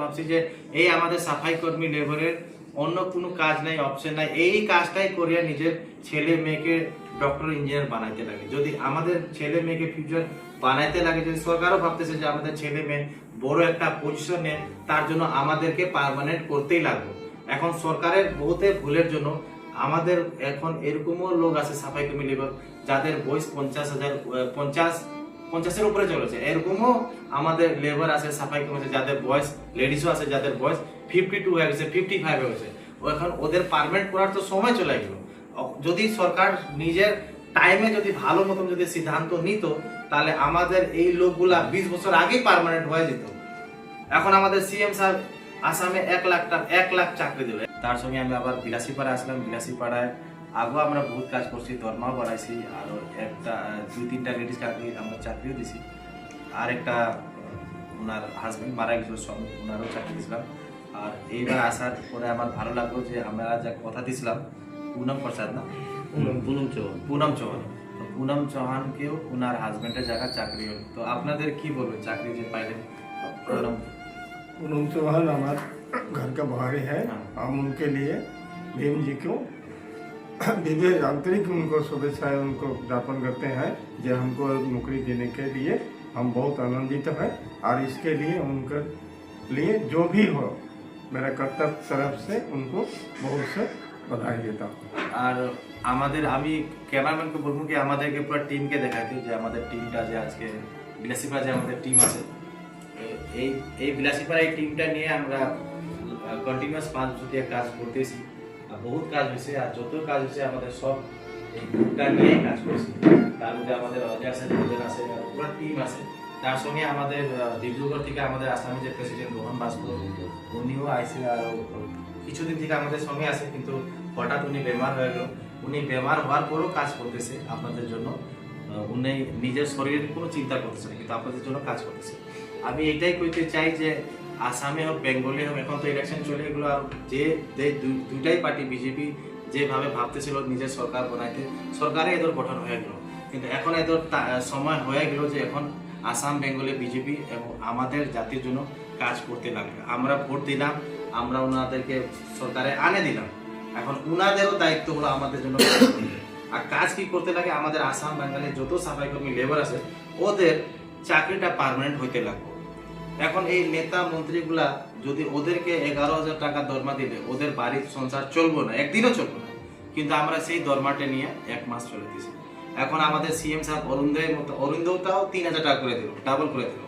ভাবছি যে এই আমাদের সাফাই কর্মী লেবারের অন্য কোনো কাজ নাই, অপশন নাই, এই কাজটাই করিয়া নিজের ছেলে মেয়েকে ডক্টর ইঞ্জিনিয়ার বানাইতে লাগে। যদি আমাদের ছেলে মেয়েকে ফিউচার বানাইতে লাগে, যদি সরকারও ভাবতেছে যে আমাদের ছেলে মেয়ে বড় একটা পজিশনে, তার জন্য আমাদেরকে পার্মানেন্ট করতেই লাগবে। এখন সরকারের বহুতে ভুলের জন্য আমাদের এখন এরকমও লোক আছে সাফাই কর্মী লেবার যাদের বয়স 50,000 উপরে চলেছে। এরকমও আমাদের লেবার আছে সাফাই কর্মী যাদের বয়স, লেডিসও আছে যাদের বয়স 52 হয়ে গেছে, 55 হয়ে গেছে। এখন ওদের পার্মানেন্ট করার তো সময় চলে গেল। যদি সরকার নিজের টাইমে যদি ভালো মতন যদি সিদ্ধান্ত নিত, তাহলে আমাদের এই লোকগুলা 20 বছর আগেই পার্মানেন্ট হয়ে যেত। এখন আমাদের সিএম সাহেব আসামে 1 লাখ চাকরি দিল। তার সঙ্গে আমি আবার বিলাসীপাড়া আসলাম। বিলাসীপাড়ায় আগেও আমরা বহুত কাজ করছি, ধর্মাও বাড়াইছি, আর একটা 2-3টা লেডিস আমরা চাকরিও দিছি। আর একটা ওনার হাজবেন্ড মারা গেছিল, স্বামী, ওনারও চাকরি দিয়েছিলাম। আর এইবার আসার পরে আমার ভালো লাগলো যে আমরা যা কথা দিয়েছিলাম, পুনম প্রসাদ না, পুনম চৌহান, পুনম চৌহানকেও ওনার হাজবেন্ডের জায়গায় চাকরি হল। তো আপনাদের কি বলবেন, চাকরি যে পাইলেন? पूनम चौहान हमारे घर का बाहरी है। हम उनके लिए भीम जी को दिव्य आंतरिक उनको शुभेच्छाएं उनको ज्ञापन करते हैं जो हमको नौकरी देने के लिए हम बहुत आनंदित हैं। और इसके लिए उनके लिए जो भी हो मेरा कर्तव्य तरफ से उनको बहुत से बधाई देता हूँ। আর আমাদের আমি ক্যামেরাম্যানকে বলবো কি আমাদেরকে পুরো টিমকে দেখাইতে, যে আমাদের টিমটা যে আজকে বিলাসীপাড়া যে আমাদের টিম আছে, এই বিলাসীপাড়া এই টিমটা নিয়ে আমরা কন্টিনিউয়াস 5 বছর দিয়ে কাজ করতেছি। আর বহুত কাজ হয়েছে, আর যত কাজ হয়েছে আমাদের সব এই গ্রুপটা নিয়ে কাজ করছি। তার মধ্যে আমাদের অজয় আছে, দুজন আছে, পুরো টিম আছে। তার সঙ্গে আমাদের ডিব্রুগড় থেকে আমাদের আসামের যে প্রেসিডেন্ট রোহন ভাস্কর, উনিও আইসে, আর কিছুদিন থেকে আমাদের সঙ্গে আছে। কিন্তু হঠাৎ উনি বেমার হয়ে গেল। উনি বেমার হওয়ার পরও কাজ করতেছে আপনাদের জন্য। উনি নিজের শরীরের কোনো চিন্তা করতেছে না, কিন্তু আপনাদের জন্য কাজ করতেছে। আমি এটাই কইতে চাই যে আসামে হোক, বেঙ্গলে হোক, এখন তো ইলেকশন চলে গেলো, আর যে দুইটাই পার্টি বিজেপি যেভাবে ভাবতেছিল নিজের সরকার বানাইতে, সরকারে এদের গঠন হয়ে গেল। কিন্তু এখন এদের সময় হয়ে গেল যে এখন আসাম বেঙ্গলে বিজেপি এবং আমাদের জাতির জন্য কাজ করতে লাগবে। আমরা ভোট দিলাম, আমরা ওনাদেরকে সরকারে আনে দিলাম, এখন ওনাদেরও দায়িত্ব হলো আমাদের জন্য কাজ করতে। আর কাজ কি করতে লাগে, আমাদের আসাম বাঙালির যত সাফাই কর্মী লেবার আছে ওদের চাকরিটা পার্মানেন্ট হইতে লাগবে। এখন এই নেতা মন্ত্রীগুলা যদি ওদেরকে 11,000 টাকা দরমা দিলে ওদের বাড়ির সংসার চলবো না, একদিনও চলবো না। কিন্তু আমরা সেই দরমাটা নিয়ে 1 মাস চলে দিয়েছি। এখন আমাদের সিএম সাহেব অরুণোদয়টাও 3,000 টাকা করে দিল, ডাবল করে দিল।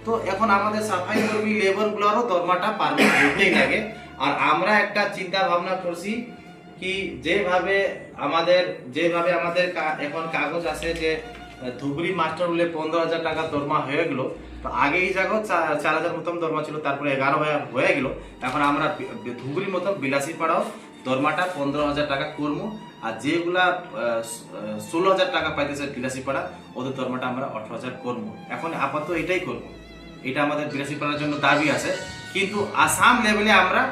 তো এখন আমাদের সাফাই কর্মী লেবার গুলারও দরমাটা পার্মানেন্ট হইতেই লাগে। আর আমরা একটা চিন্তা ভাবনা করছি কি যেভাবে আমাদের এখন কাগজ আছে যে ধুবড়ি মাস্টার বলে 15,000 টাকা দরমা হয়ে গেল। তো আগে এই জায়গায় 4,000 মতন দরমা ছিল, তারপরে 11 হয়ে গেল। এখন আমরা ধুবড়ির মতো বিলাসীপাড়াও দরমাটা 15,000 টাকা করবো। আর যেগুলা 16,000 টাকা পাইতেছে বিলাসীপাড়া, ওদের দরমাটা আমরা 18,000 করবো। এখন আপাতত এটাই করবো, এটা আমাদের বিলাসীপাড়ার জন্য দাবি আছে। কিন্তু আসাম লেভেলে আমরা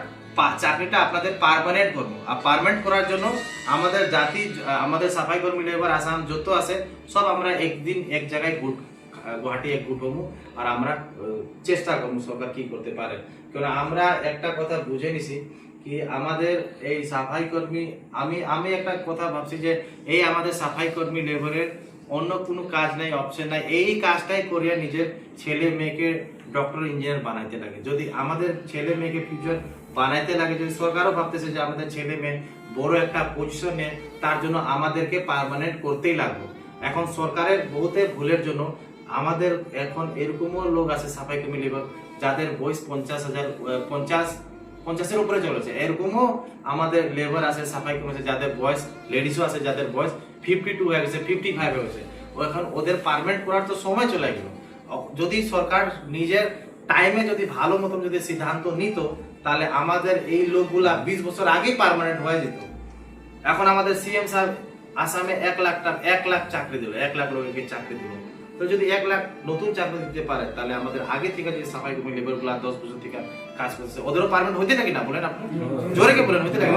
চাকরিটা আপনাদের পার্মানেন্ট করবো। আর পার্মানেন্ট করার জন্য আমাদের আমাদের সাফাই কর্মী লেবার আসাম যত আছে সব আমরা একদিন এক জায়গায় গুয়াহাটি গুট হবো। আর আমরা চেষ্টা করবো সরকার কি করতে পারে। কারণ আমরা একটা কথা বুঝে নিছি কি আমাদের এই সাফাই কর্মী, আমি একটা কথা ভাবছি যে এই আমাদের সাফাই কর্মী লেবারের অন্য কোনো কাজ নাই, অপশন নাই, এই কাজটাই করিয়া নিজের ছেলে মেয়েকে ডক্টর ইঞ্জিনিয়ার বানাইতে লাগে। যদি আমাদের ছেলে মেয়েকে ফিউচার বানাইতে লাগে, যদি সরকারও ভাবতেছে যে আমাদের ছেলে মেয়ে বড় একটা পজিশনে, তার জন্য আমাদেরকে পার্মানেন্ট করতেই লাগবে। এখন সরকারের বহুতে ভুলের জন্য আমাদের এখন এরকমও লোক আছে সাফাই কর্মী লেবার যাদের বয়স 50,000 উপরে চলেছে। এরকমও আমাদের লেবার আছে সাফাই কর্মী যাদের বয়স, লেডিসও আছে যাদের বয়স 52 হয়ে গেছে, 55 হয়ে গেছে। এখন ওদের পার্মানেন্ট করার তো সময় চলে গেল। যদি সরকার নিজের টাইমে যদি ভালো মতন যদি সিদ্ধান্ত নিত, তাহলে আমাদের এই লোকগুলা 20 বছর আগেই পার্মানেন্ট হয়ে যেত। এখন আমাদের সিএম সাহেব আসামে 1 লাখ চাকরি দিল, 1 লাখ লোককে চাকরি দিল। তো যদি 1 লাখ নতুন চাকরি দিতে পারে, তাহলে আমাদের আগে থেকে যে সাফাই কর্মী লেবার গুলা 10 বছর থেকে কাজ করতেছে ওদেরও পার্মানেন্ট হইতে নাকি না, বলেন আপনি জোরে কে বলেন, হইতে লাগে?